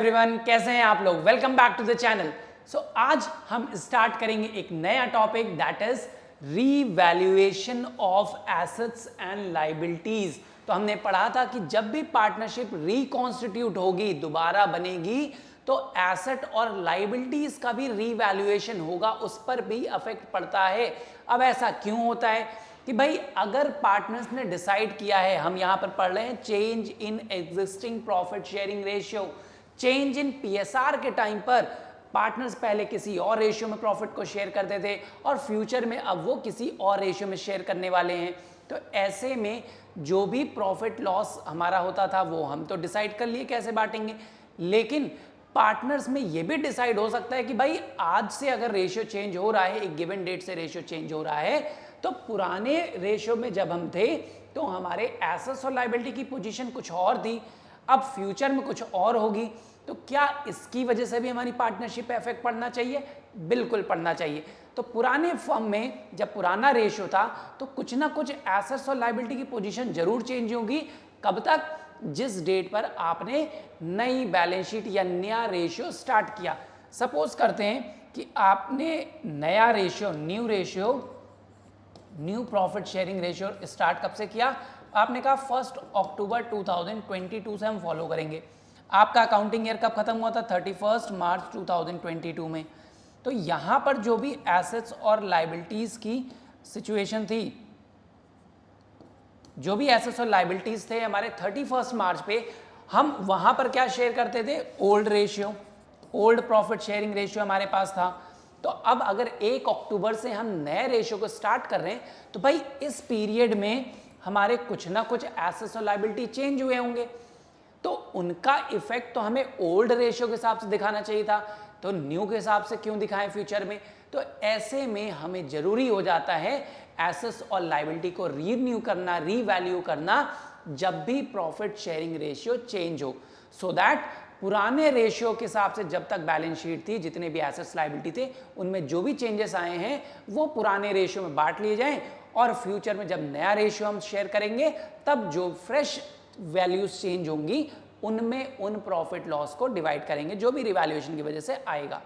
Everyone, कैसे हैं आप लोग। Welcome back to the channel. आज हम स्टार्ट करेंगे एक नया topic, that is revaluation of assets and liabilities. तो हमने पढ़ा था कि जब भी पार्टनरशिप रिकॉन्स्टिट्यूट होगी, दोबारा बनेगी, तो एसेट और लायबिलिटीज का भी रीवैल्यूएशन होगा, उस पर भी अफेक्ट पड़ता है। अब ऐसा क्यों होता है कि भाई अगर पार्टनर्स ने डिसाइड किया है, हम यहां पर पढ़ रहे हैं change in existing profit sharing ratio, change in PSR के टाइम पर पार्टनर्स पहले किसी और रेशियो में प्रॉफिट को शेयर करते थे और फ्यूचर में अब वो किसी और रेशियो में शेयर करने वाले हैं। तो ऐसे में जो भी प्रॉफिट लॉस हमारा होता था वो हम तो डिसाइड कर लिए कैसे बांटेंगे, लेकिन पार्टनर्स में ये भी डिसाइड हो सकता है कि भाई आज से अगर रेशियो चेंज हो रहा है, एक गिवन डेट से रेशियो चेंज हो रहा है, तो पुराने रेशियो में जब हम थे तो हमारे एसेट्स और लायबिलिटी की पोजीशन कुछ और थी, अब फ्यूचर में कुछ और होगी। तो क्या इसकी वजह से भी हमारी पार्टनरशिप पे इफेक्ट पड़ना चाहिए? बिल्कुल पड़ना चाहिए। तो पुराने फर्म में जब पुराना रेशियो था तो कुछ ना कुछ एसेट्स और लायबिलिटी की पोजीशन जरूर चेंज होगी। कब तक? जिस डेट पर आपने नई बैलेंस शीट या नया रेशियो स्टार्ट किया। सपोज करते हैं कि आपने नया ratio, new profit sharing ratio start कब से किया? आपने कहा 1 अक्टूबर 2022 से हम फॉलो करेंगे। आपका अकाउंटिंग ईयर कब खत्म हुआ था? 31 मार्च 2022 में। तो यहां पर जो भी एसेट्स और लायबिलिटीज की सिचुएशन थी, जो भी एसेट्स और लायबिलिटीज थे हमारे 31 मार्च पे, हम वहां पर क्या शेयर करते थे? Old ratio, old profit sharing ratio हमारे पास था। तो अब अगर 1 अक्टूबर से हम नए रेशियो को स्टार्ट कर रहे हैं तो भाई इस पीरियड में हमारे कुछ ना कुछ एसेट्स और लायबिलिटी चेंज हुए होंगे, तो उनका इफेक्ट तो हमें ओल्ड रेशियो के हिसाब से दिखाना चाहिए था, तो न्यू के हिसाब से क्यों दिखाएं फ्यूचर में? तो ऐसे में हमें जरूरी हो जाता है एसेट्स और लायबिलिटी को रीन्यू करना, रीवैल्यू करना जब भी प्रॉफिट शेयरिंग रेशियो चेंज हो, सो दैट पुराने रेशियो के हिसाब से जब तक बैलेंस शीट थी, जितने भी एसेट्स लायबिलिटी थे, उनमें जो भी चेंजेस आए हैं वो पुराने रेशियो में बांट लिए जाएं और फ्यूचर में जब नया रेशियो हम शेयर करेंगे तब जो फ्रेश वैल्यूज चेंज होंगी उनमें उन प्रॉफिट लॉस को डिवाइड करेंगे जो भी रिवैल्यूएशन की वजह से आएगा।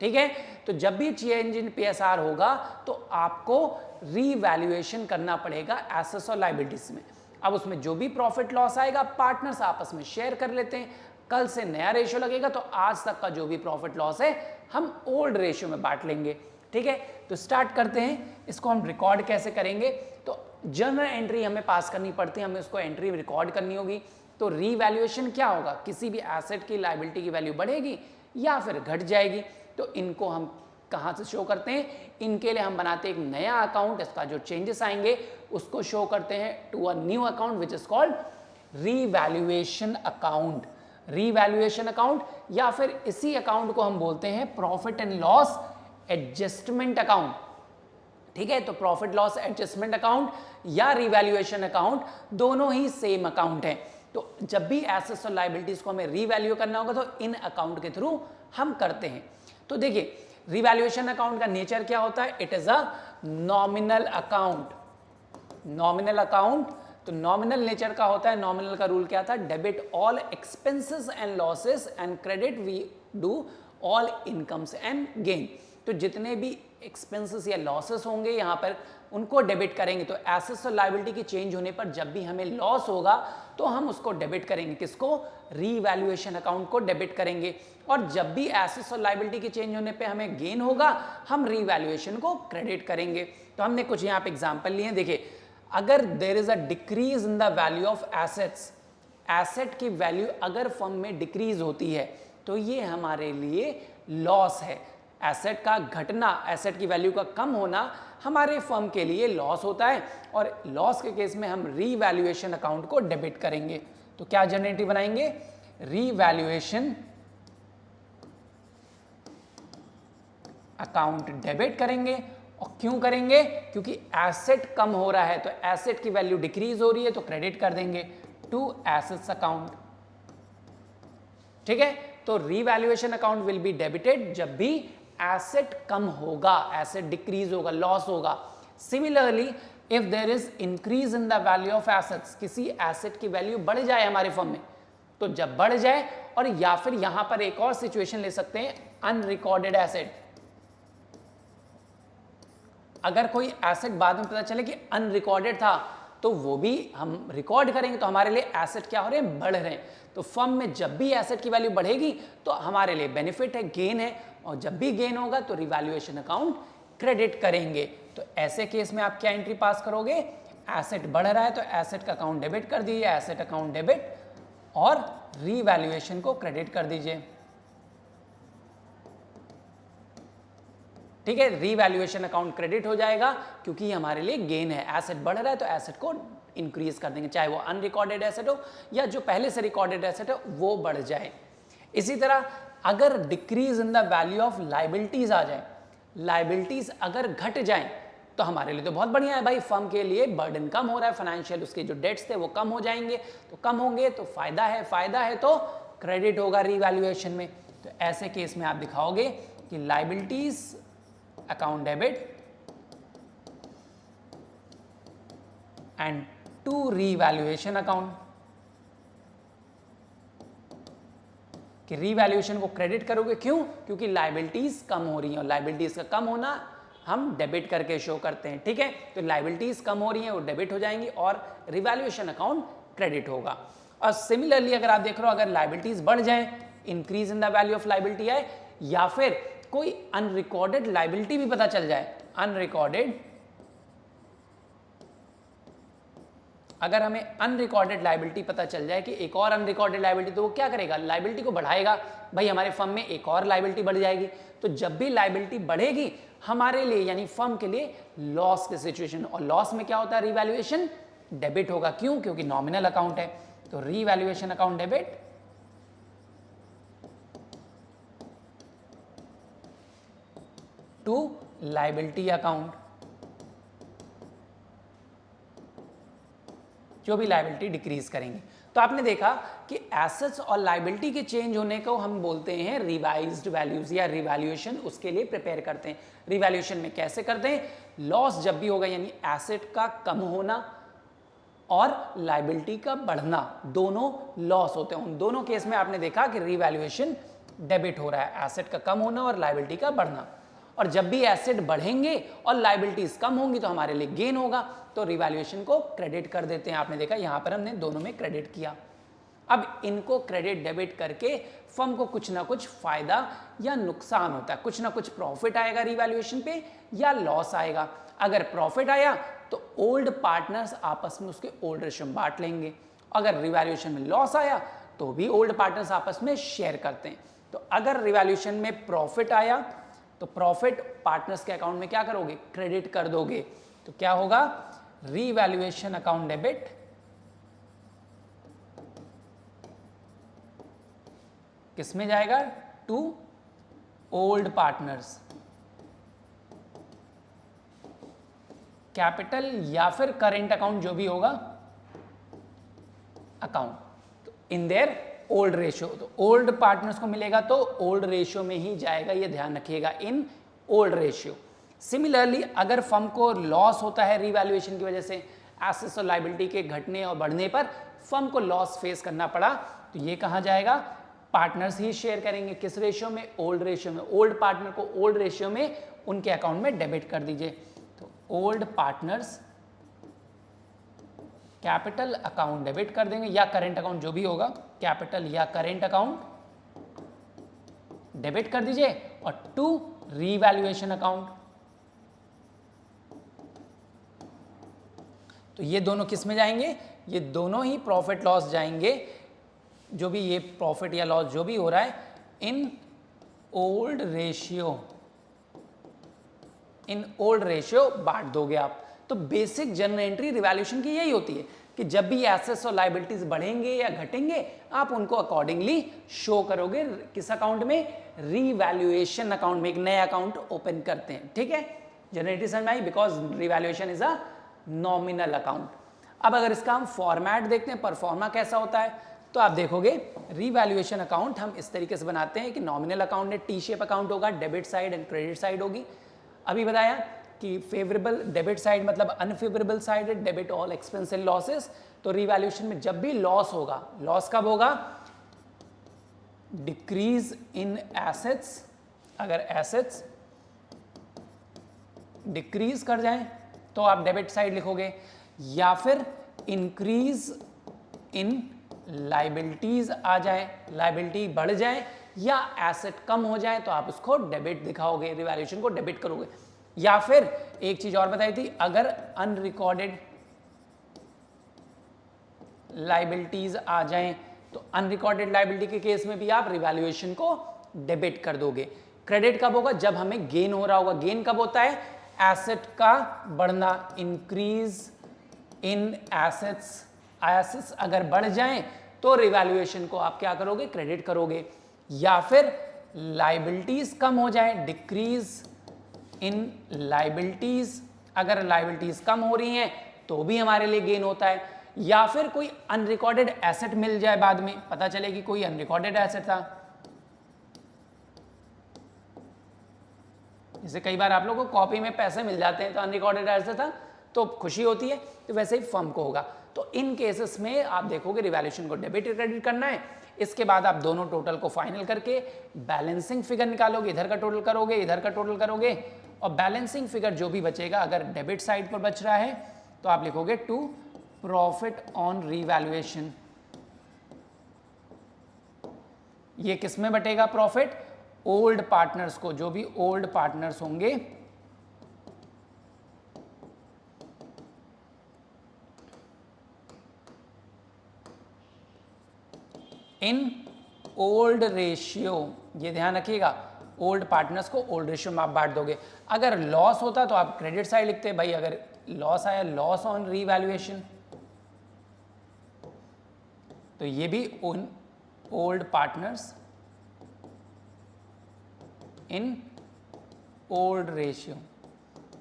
ठीक है, तो जब भी चेंज इन पीएसआर होगा तो आपको रीवैल्यूएशन करना पड़ेगा एसेट्स और लायबिलिटीज में। अब उसमें जो भी प्रॉफिट लॉस आएगा पार्टनर्स आपस में शेयर कर लेते हैं। कल से नया रेशियो लगेगा तो आज तक का जो भी प्रॉफिट लॉस है हम ओल्ड रेशियो में बांट लेंगे। ठीक है, तो स्टार्ट करते हैं। इसको हम रिकॉर्ड कैसे करेंगे? तो जर्नल एंट्री हमें पास करनी पड़ती है, हमें उसको एंट्री रिकॉर्ड करनी होगी। तो रीवैल्यूएशन क्या होगा? किसी भी एसेट की लायबिलिटी की वैल्यू बढ़ेगी या फिर घट जाएगी। तो इनको हम कहाँ से शो करते हैं? इनके लिए हम बनाते हैं एक नया अकाउंट, इसका जो चेंजेस आएंगे उसको शो करते हैं to a new account which is called revaluation account. Revaluation account या फिर इसी अकाउंट को हम बोलते हैं profit and loss adjustment account. ठीक है, तो प्रॉफिट लॉस एडजस्टमेंट अकाउंट या रिवैल्यूएशन अकाउंट दोनों ही सेम अकाउंट है। तो जब भी एसेट्स और लायबिलिटीज को हमें रीवैल्यू करना होगा तो इन अकाउंट के थ्रू हम करते हैं। तो देखिए रिवैल्यूएशन अकाउंट का नेचर क्या होता है? It is a nominal account. Nominal account, तो नॉमिनल नेचर का होता है। नॉमिनल का रूल क्या था? Debit all expenses and losses and credit we do all incomes and gain. तो जितने भी एक्सपेंसेस या लॉसेस होंगे यहाँ पर उनको डेबिट करेंगे। तो एसेट्स और लायबिलिटी की चेंज होने पर जब भी हमें लॉस होगा तो हम उसको डेबिट करेंगे। किसको? रीवैल्यूएशन अकाउंट को डेबिट करेंगे। और जब भी एसेट्स और लायबिलिटी के चेंज होने पे हमें गेन होगा हम रीवैल्यूएशन को क्रेडिट करेंगे। तो हमने कुछ यहाँ पे एग्जाम्पल लिए। देखिए, अगर there is a decrease in the value of assets, asset की वैल्यू अगर फर्म में डिक्रीज होती है तो ये हमारे लिए लॉस है। एसेट का घटना, एसेट की वैल्यू का कम होना हमारे फर्म के लिए लॉस होता है और लॉस के केस में हम रीवैल्यूएशन अकाउंट को डेबिट करेंगे। तो क्या जनरेटिव बनाएंगे? रीवैल्यूएशन अकाउंट डेबिट करेंगे। और क्यों करेंगे? क्योंकि एसेट कम हो रहा है, तो एसेट की वैल्यू डिक्रीज हो रही है तो क्रेडिट कर देंगे टू एसेट्स अकाउंट। ठीक है, तो revaluation account will be debited जब भी एसेट कम होगा, एसेट डिक्रीज होगा, लॉस होगा। Similarly if there is increase in the value of assets, किसी एसेट की वैल्यू बढ़ जाए हमारे फर्म में, तो जब बढ़ जाए, और या फिर यहां पर एक और सिचुएशन ले सकते हैं, अनरिकॉर्डेड एसेट। अगर कोई एसेट बाद में पता चले कि अनरिकॉर्डेड था, तो वो भी हम रिकॉर्ड करेंगे, तो हमारे लिए एसेट क्या हो रहे हैं, बढ़ रहे हैं। तो फर्म में जब भी एसेट की वैल्यू बढ़ेगी तो हमारे लिए बेनिफिट है, गेन है, और जब भी गेन होगा तो रिवैल्यूएशन अकाउंट क्रेडिट करेंगे। तो ऐसे केस में आप क्या एंट्री पास करोगे, एसेट बढ़ रहा है तो एसेट का अकाउंट डेबिट कर दीजिए, एसेट अकाउंट डेबिट, और रीवैल्यूएशन को क्रेडिट कर दीजिए। ठीक है, रीवैल्यूएशन अकाउंट क्रेडिट हो जाएगा क्योंकि ये हमारे लिए गेन है। एसेट बढ़ रहा है तो एसेट को इंक्रीज कर देंगे, चाहे वो अनरिकॉर्डेड एसेट हो या जो पहले से रिकॉर्डेड एसेट है वो बढ़ जाए। इसी तरह अगर decrease in the value of liabilities आ जाए, लाइबिलिटीज अगर घट जाए तो हमारे लिए तो बहुत बढ़िया है भाई, फर्म के लिए बर्डन कम हो रहा है, फाइनेंशियल उसके जो डेट्स थे वो कम हो जाएंगे, तो कम होंगे तो फायदा है, फायदा है तो क्रेडिट होगा रीवैल्यूएशन में। तो ऐसे केस में आप दिखाओगे कि liabilities account debit and to revaluation account, कि रीवैल्यूएशन को क्रेडिट करोगे, क्यों, क्योंकि लाइबिलिटीज कम हो रही हैं, और लाइबिलिटीज का कम होना हम डेबिट करके शो करते हैं। ठीक है, तो लाइबिलिटीज कम हो रही हैं वो डेबिट हो जाएंगी और रिवैल्यूएशन अकाउंट क्रेडिट होगा। और सिमिलरली अगर आप देख रहे हो, अगर लाइबिलिटीज बढ़ जाए, increase in the value of liability है, या फिर कोई अनरिकॉर्डेड लाइबिलिटी भी पता चल जाए, अनरिकॉर्डेड, अगर हमें अनरिकॉर्डेड लाइबिलिटी पता चल जाए कि एक और अनरिकॉर्डेड लाइबिलिटी, तो वो क्या करेगा, लाइबिलिटी को बढ़ाएगा, भाई हमारे फर्म में एक और लाइबिलिटी बढ़ जाएगी। तो जब भी लाइबिलिटी बढ़ेगी हमारे लिए यानी फर्म के लिए लॉस की सिचुएशन, और लॉस में क्या होता है, रीवैल्यूएशन डेबिट होगा, क्यों, क्योंकि नॉमिनल अकाउंट है। तो revaluation account debit to liability account, जो भी लाइबिलिटी डिक्रीज करेंगे। तो आपने देखा कि एसेट्स और लाइबिलिटी के चेंज होने को हम बोलते हैं रिवाइज्ड वैल्यूज या रिवैल्यूएशन, उसके लिए प्रिपेयर करते हैं। रिवैल्यूएशन में कैसे करते हैं, लॉस जब भी होगा यानी एसेट का कम होना और लाइबिलिटी का बढ़ना, दोनों लॉस होते हैं। उन दोनों केस में आपने देखा कि रिवैल्यूएशन डेबिट हो रहा है, एसेट का कम होना और लाइबिलिटी का बढ़ना। और जब भी एसेट बढ़ेंगे और लाइबिलिटीज कम होंगी तो हमारे लिए गेन होगा, तो रिवैल्यूएशन को क्रेडिट कर देते हैं। आपने देखा यहां पर हमने दोनों में क्रेडिट किया। अब इनको क्रेडिट डेबिट करके फर्म को कुछ ना कुछ फायदा या नुकसान होता है, कुछ ना कुछ प्रॉफिट आएगा रिवैल्यूएशन पे या लॉस आएगा। अगर प्रॉफिट आया तो ओल्ड पार्टनर्स आपस में उसके ओल्ड रेशियो में बांट लेंगे, अगर रिवैल्यूएशन में लॉस आया तो भी ओल्ड पार्टनर्स आपस में शेयर करते हैं। तो अगर रिवैल्यूएशन में प्रॉफिट आया तो प्रॉफिट पार्टनर्स के अकाउंट में क्या करोगे, क्रेडिट कर दोगे। तो क्या होगा, रीवैल्यूएशन अकाउंट डेबिट किस में जाएगा, टू ओल्ड पार्टनर्स, कैपिटल या फिर करेंट अकाउंट जो भी होगा अकाउंट, तो इन देयर ओल्ड रेशियो। तो ओल्ड पार्टनर्स को मिलेगा तो ओल्ड रेशियो में ही जाएगा, ये ध्यान रखिएगा, इन ओल्ड रेशियो। सिमिलरली अगर फर्म को लॉस होता है रिवैल्यूएशन की वजह से, एसेट्स और लायबिलिटी के घटने और बढ़ने पर फर्म को लॉस फेस करना पड़ा, तो ये कहाँ जाएगा, पार्टनर्स ही शेयर करेंगे, किस रेशियो में, ओल्ड रेशियो में। ओल्ड पार्टनर को ओल्ड रेशियो में उनके अकाउंट में डेबिट कर दीजिए। तो old partners capital account debit कर देंगे या करेंट अकाउंट जो भी होगा, कैपिटल या करेंट अकाउंट डेबिट कर दीजिए, और टू रीवैल्यूएशन अकाउंट। तो ये दोनों किस में जाएंगे, ये दोनों ही प्रॉफिट लॉस जाएंगे, जो भी ये प्रॉफिट या लॉस जो भी हो रहा है इन ओल्ड रेशियो, इन ओल्ड रेशियो बांट दोगे आप। तो बेसिक जनरल एंट्री रिवैल्यूएशन की यही होती है कि जब भी एसेट्स और लायबिलिटीज बढ़ेंगे या घटेंगे आप उनको अकॉर्डिंगली शो करोगे, किस अकाउंट में, रीवैल्यूएशन अकाउंट में एक नया अकाउंट ओपन करते हैं। ठीक है, जनरल एंट्री समझ में आई, because revaluation is a nominal account. अब अगर इसका हम फॉर्मेट देखते हैं, परफॉर्मा कैसा होता है, तो आप देखोगे रीवैल्यूएशन अकाउंट हम इस तरीके से बनाते हैं कि नॉमिनल अकाउंट में टी शेप अकाउंट होगा, debit side and credit side होगी। अभी बताया कि फेवरेबल डेबिट साइड मतलब अनफेवरेबल साइड है, debit all expense and losses. तो रीवैल्यूएशन में जब भी लॉस होगा, लॉस कब होगा, डिक्रीज इन एसेट्स, अगर एसेट्स डिक्रीज कर जाएं तो आप डेबिट साइड लिखोगे, या फिर इंक्रीज इन लाइबिलिटीज आ जाए, लाइबिलिटी बढ़ जाए या एसेट कम हो जाए तो आप उसको डेबिट दिखाओगे, रिवैल्यूएशन को डेबिट करोगे। या फिर एक चीज और बताई थी, अगर अनरिकॉर्डेड लाइबिलिटीज आ जाएं तो अनरिकॉर्डेड लाइबिलिटी के केस में भी आप रिवैल्यूएशन को डेबिट कर दोगे। क्रेडिट कब होगा? जब हमें गेन हो रहा होगा। गेन कब होता है? एसेट का बढ़ना, इंक्रीज इन एसेट्स, एसेट्स अगर बढ़ जाएं तो रिवैल्यूएशन को आप क्या करोगे? क्रेडिट करोगे। या फिर लाइबिलिटीज कम हो जाए, डिक्रीज इन लाइबिलिटीज, अगर लाइबिलिटीज कम हो रही हैं तो भी हमारे लिए गेन होता है। या फिर कोई अनरिकॉर्डेड एसेट मिल जाए, बाद में पता चले कि कोई अनरिकॉर्डेड एसेट था, जैसे कई बार आप लोगों को कॉपी में पैसे मिल जाते हैं तो अनरिकॉर्डेड एसेट था तो खुशी होती है, तो वैसे ही फर्म को होगा। तो इन केसेस में आप देखोगे रिवैल्यूएशन को डेबिट क्रेडिट करना है। इसके बाद आप दोनों टोटल को फाइनल करके बैलेंसिंग फिगर निकालोगे, इधर का टोटल करोगे, इधर का टोटल करोगे, और बैलेंसिंग फिगर जो भी बचेगा, अगर डेबिट साइड पर बच रहा है तो आप लिखोगे टू प्रॉफिट ऑन रीवैल्यूएशन। ये किस में बटेगा प्रॉफिट? ओल्ड पार्टनर्स को, जो भी ओल्ड पार्टनर्स होंगे इन ओल्ड रेशियो, ये ध्यान रखिएगा, ओल्ड पार्टनर्स को ओल्ड रेशियो में आप बांट दोगे। अगर लॉस होता तो आप क्रेडिट साइड लिखते, भाई अगर लॉस आया, लॉस ऑन रीवैल्यूएशन, तो ये भी उन old partners in old ratio.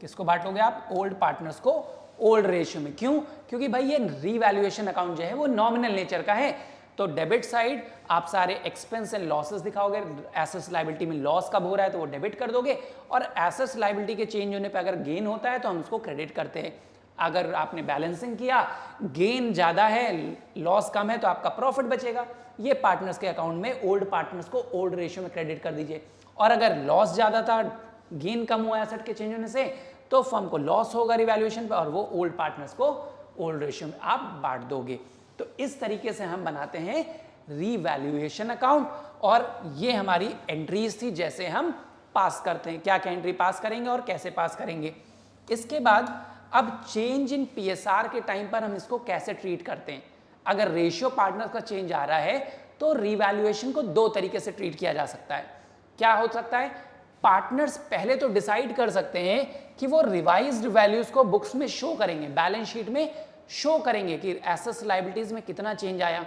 किसको बांटोगे आप? ओल्ड पार्टनर्स को ओल्ड रेशियो में। क्यों? क्योंकि भाई ये रीवैल्यूएशन अकाउंट जो है वो नॉमिनल नेचर का है, तो डेबिट साइड आप सारे एक्सपेंस एंड लॉसेस दिखाओगे। एसेट्स लायबिलिटी में लॉस कब हो रहा है तो वो डेबिट कर दोगे, और एसेट्स लायबिलिटी के चेंज होने पे अगर गेन होता है तो हम उसको क्रेडिट करते हैं। अगर आपने बैलेंसिंग किया, गेन ज्यादा है, लॉस कम है, तो आपका प्रॉफिट बचेगा। ये पार्टनर्स के अकाउंट में ओल्ड पार्टनर्स को ओल्ड रेशियो में क्रेडिट कर दीजिए। और अगर लॉस ज्यादा था, गेन कम हुआ एसेट के चेंज होने से, तो फर्म को लॉस होगा रिवैल्यूएशन पे, और वो ओल्ड पार्टनर्स को ओल्ड रेशियो में आप बांट दोगे। तो इस तरीके से हम बनाते हैं रीवैल्यूएशन अकाउंट, और ये हमारी एंट्रीज थी जैसे हम पास करते हैं, क्या क्या एंट्री पास करेंगे और कैसे पास करेंगे। इसके बाद अब चेंज इन पीएसआर के टाइम पर हम इसको कैसे ट्रीट करते हैं। अगर रेशियो पार्टनर का चेंज आ रहा है तो रीवैल्यूएशन को दो तरीके से ट्रीट किया जा सकता है। क्या हो सकता है? पार्टनर्स पहले तो डिसाइड कर सकते हैं कि वो रिवाइज्ड वैल्यूज को बुक्स में शो करेंगे, बैलेंस शीट में शो करेंगे कि एसेट्स लायबिलिटीज में कितना चेंज आया।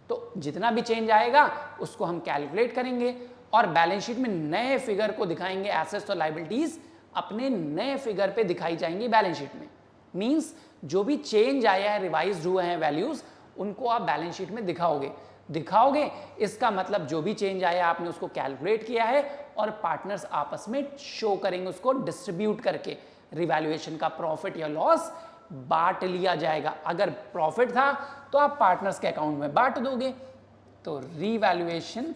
तो जितना भी चेंज आएगा उसको हम कैलकुलेट करेंगे और बैलेंस शीट में नए फिगर को दिखाएंगे। एसेट्स और लायबिलिटीज अपने नए फिगर पे दिखाई जाएंगी बैलेंस शीट में। मींस जो भी चेंज आया है, रिवाइज्ड हुए हैं वैल्यूज, उनको आप बैलेंस शीट में दिखाओगे। इसका मतलब जो भी चेंज आया आपने उसको कैलकुलेट किया है और पार्टनर्स आपस में शो करेंगे, उसको डिस्ट्रीब्यूट करके रिवैल्यूएशन का प्रॉफिट या लॉस बांट लिया जाएगा। अगर प्रॉफिट था तो आप पार्टनर्स के अकाउंट में बांट दोगे। तो रिवैल्यूएशन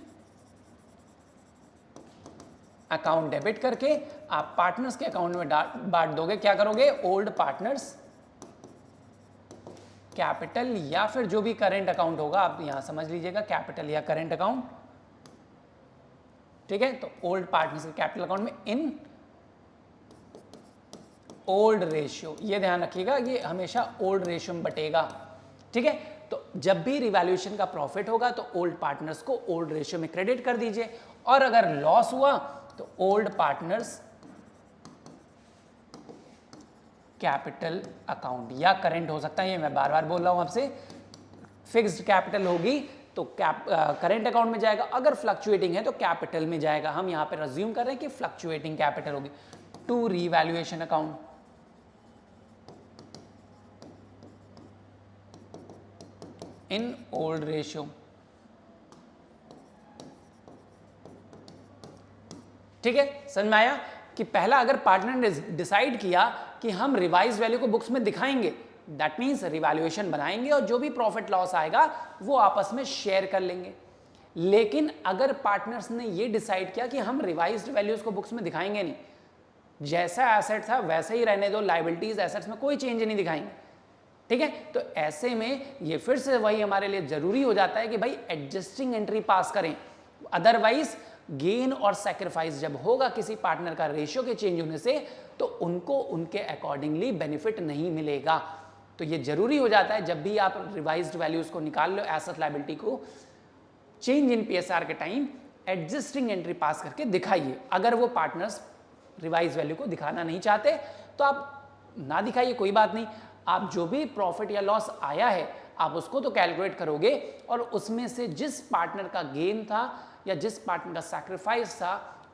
अकाउंट डेबिट करके आप पार्टनर्स के अकाउंट में बांट दोगे। क्या करोगे? ओल्ड पार्टनर्स कैपिटल या फिर जो भी करेंट अकाउंट होगा, आप यहां समझ लीजिएगा, कैपिटल या करेंट अकाउंट, ठीक है। तो ओल्ड पार्टनर्स के कैपिटल अकाउंट में इन ओल्ड रेशियो, ये ध्यान रखिएगा, ये हमेशा ओल्ड रेशियो में बटेगा, ठीक है। तो जब भी रिवैल्यूएशन का प्रॉफिट होगा तो ओल्ड पार्टनर्स को ओल्ड रेशियो में क्रेडिट कर दीजिए, और अगर लॉस हुआ तो ओल्ड पार्टनर्स कैपिटल अकाउंट या करेंट हो सकता है, ये मैं बार बार बोल रहा हूं आपसे। फिक्स्ड कैपिटल होगी तो करेंट अकाउंट में जाएगा, अगर फ्लक्चुएटिंग है तो कैपिटल में जाएगा। हम यहां पर अज्यूम कर रहे हैं कि फ्लक्चुएटिंग कैपिटल होगी। To revaluation account, in old ratio, ठीक है। समझ में आया कि पहला अगर पार्टनर ने डिसाइड किया कि हम रिवाइज वैल्यू को बुक्स में दिखाएंगे, दैट मीन्स रिवैल्यूएशन बनाएंगे और जो भी प्रॉफिट लॉस आएगा वो आपस में शेयर कर लेंगे। लेकिन अगर पार्टनर्स ने ये डिसाइड किया कि हम रिवाइज्ड वैल्यूज को बुक्स में दिखाएंगे नहीं, जैसा एसेट था वैसे ही रहने दो, लायबिलिटीज एसेट्स में कोई चेंज नहीं दिखाएंगे, ठीक है, तो ऐसे में ये फिर से वही हमारे लिए जरूरी हो जाता है कि भाई एडजस्टिंग एंट्री पास करें। अदरवाइज गेन और सैक्रिफाइस जब होगा किसी पार्टनर का रेशियो के चेंज होने से, तो उनको उनके अकॉर्डिंगली बेनिफिट नहीं मिलेगा। तो ये जरूरी हो जाता है जब भी आप रिवाइज्ड वैल्यूज को निकाल लो एसेट लायबिलिटी को चेंज इन पीएसआर के टाइम, एडजस्टिंग एंट्री पास करके दिखाइए। अगर वो पार्टनर्स रिवाइज वैल्यू को दिखाना नहीं चाहते तो आप ना दिखाइए, कोई बात नहीं। आप जो भी प्रॉफिट या लॉस आया है आप उसको तो कैलकुलेट करोगे और उसमें से जिस पार्टनर का गेन था या जिस पार्टनर का सैक्रिफाइस था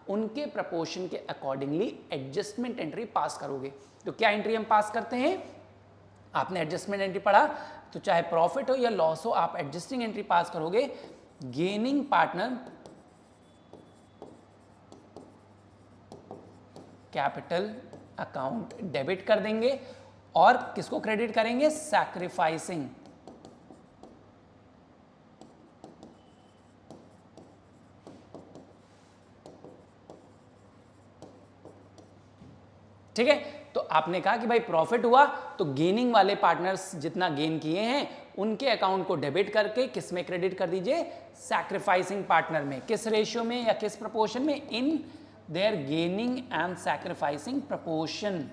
उनके प्रपोर्शन के अकॉर्डिंगली एडजस्टमेंट एंट्री पास करोगे। तो क्या एंट्री हम पास करते हैं, आपने एडजस्टमेंट एंट्री पढ़ा, तो चाहे प्रॉफिट हो या लॉस हो आप एडजस्टिंग एंट्री पास करोगे। Gaining partner capital account debit कर देंगे और किसको क्रेडिट करेंगे, सैक्रिफाइसिंग ठीक है। तो आपने कहा कि भाई प्रॉफिट हुआ तो गेनिंग वाले पार्टनर्स जितना गेन किए हैं उनके अकाउंट को डेबिट करके किस में क्रेडिट कर दीजिए, सैक्रिफाइसिंग पार्टनर में। किस रेशियो में या किस प्रपोर्शन में, in their gaining and sacrificing proportion.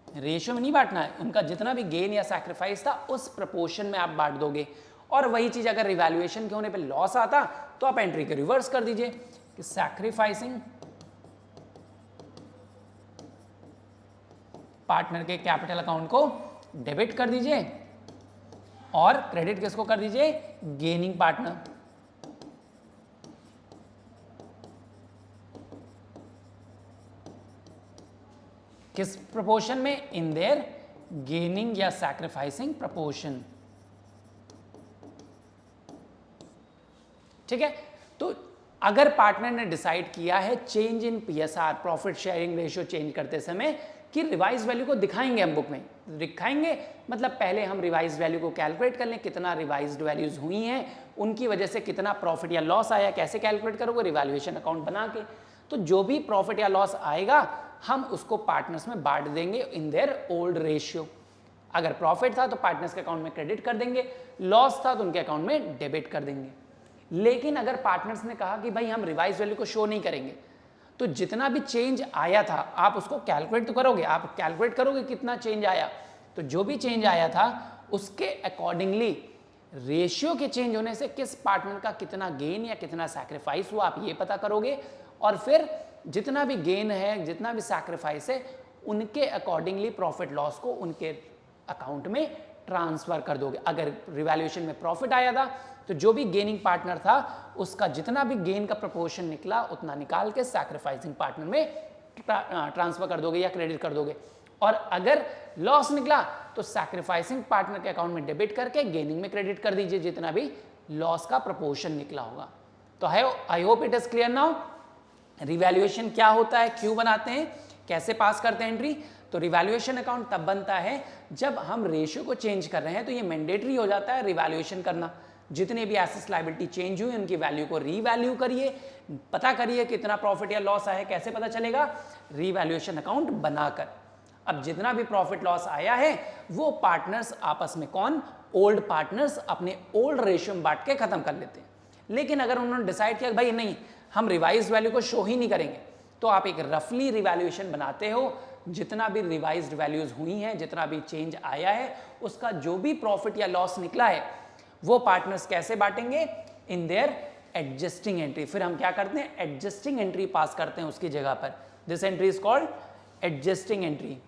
Ratio में नहीं बांटना है, उनका जितना भी गेन या सैक्रिफाइस था उस प्रपोर्शन में आप बांट दोगे। और वही चीज अगर रिवैल्यूएशन के होने पे लॉस आता तो आप एंट्री के रिवर्स कर दीजिए कि सैक्रिफाइसिंग पार्टनर के कैपिटल अकाउंट को डेबिट कर दीजिए और क्रेडिट किसको कर दीजिए, गेनिंग पार्टनर। किस प्रपोर्शन में, इन देयर गेनिंग या सैक्रिफाइसिंग प्रपोर्शन। ठीक है, तो अगर पार्टनर ने डिसाइड किया है change in PSR profit sharing ratio change करते समय कि रिवाइज वैल्यू को दिखाएंगे हम बुक में, दिखाएंगे मतलब पहले हम रिवाइज वैल्यू को कैलकुलेट कर लें, कितना रिवाइज्ड वैल्यूज हुई हैं, उनकी वजह से कितना प्रॉफिट या लॉस आया, कैसे कैलकुलेट करोगे, रिवैल्यूएशन अकाउंट बना के। तो जो भी प्रॉफिट या लॉस आएगा हम उसको पार्टनर्स में बांट देंगे इन देयर ओल्ड रेशियो। अगर प्रॉफिट था तो पार्टनर्स के अकाउंट में क्रेडिट कर देंगे, लॉस था तो उनके अकाउंट में डेबिट कर देंगे। लेकिन अगर पार्टनर्स ने कहा कि भाई हम रिवाइज वैल्यू को शो नहीं करेंगे, तो जितना भी चेंज आया था आप उसको कैलकुलेट तो करोगे, आप कैलकुलेट करोगे कितना चेंज आया, तो जो भी चेंज आया था उसके अकॉर्डिंगली रेशियो के चेंज होने से किस पार्टनर का कितना गेन या कितना सैक्रिफाइस हुआ आप ये पता करोगे, और फिर जितना भी गेन है जितना भी सैक्रिफाइस है उनके अकॉर्डिंगली प्रॉफिट लॉस को उनके अकाउंट में ट्रांसफर कर दोगे। अगर रिवैल्यूएशन में प्रॉफिट आया था तो जो भी गेनिंग पार्टनर था उसका जितना भी गेन का प्रपोर्शन निकला उतना निकाल के सैक्रिफाइसिंग पार्टनर में ट्रांसफर कर दोगे या क्रेडिट कर दोगे। और अगर लॉस निकला तो सैक्रिफाइसिंग पार्टनर के अकाउंट में डेबिट करके गेनिंग में क्रेडिट कर दीजिए जितना भी लॉस का प्रपोर्शन निकला होगा। तो I hope it is clear now. Revaluation क्या होता है, क्यों बनाते हैं, कैसे पास करते हैं एंट्री। तो रिवैल्यूएशन अकाउंट तब बनता है जब हम रेशियो को चेंज कर रहे हैं, तो ये मैंडेटरी हो जाता है रिवैल्यूएशन करना। जितने भी एसेट्स लायबिलिटी चेंज हुई उनकी वैल्यू को रीवैल्यू करिए, पता करिए कितना प्रॉफिट या लॉस आया, कैसे पता चलेगा, रिवैल्यूएशन अकाउंट बनाकर। अब जितना भी प्रॉफिट लॉस आया है वो पार्टनर्स आपस में, कौन, ओल्ड पार्टनर्स अपने ओल्ड रेशियो में बांट के खत्म कर लेते हैं। लेकिन अगर उन्होंने डिसाइड किया भाई नहीं हम रिवाइज वैल्यू को शो ही नहीं करेंगे, तो आप एक रफली रिवैल्यूएशन बनाते हो, जितना भी रिवाइज्ड वैल्यूज हुई हैं, जितना भी चेंज आया है उसका जो भी प्रॉफिट या लॉस निकला है वो पार्टनर्स कैसे बांटेंगे, इन देयर एडजस्टिंग एंट्री। फिर हम क्या करते हैं, एडजस्टिंग एंट्री पास करते हैं उसकी जगह पर। This entry is called adjusting entry.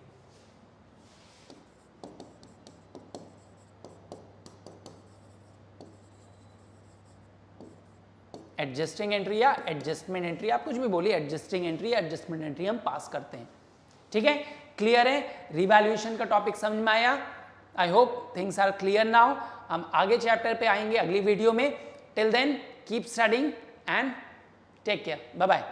Adjusting entry या एडजस्टमेंट एंट्री, आप कुछ भी बोलिए, एडजस्टिंग एंट्री या एडजस्टमेंट एंट्री हम पास करते हैं। ठीक है, क्लियर है, रिवैल्यूएशन का टॉपिक समझ में आया। I hope things are clear now. हम आगे चैप्टर पे आएंगे अगली वीडियो में। Till then keep studying and take care, bye bye.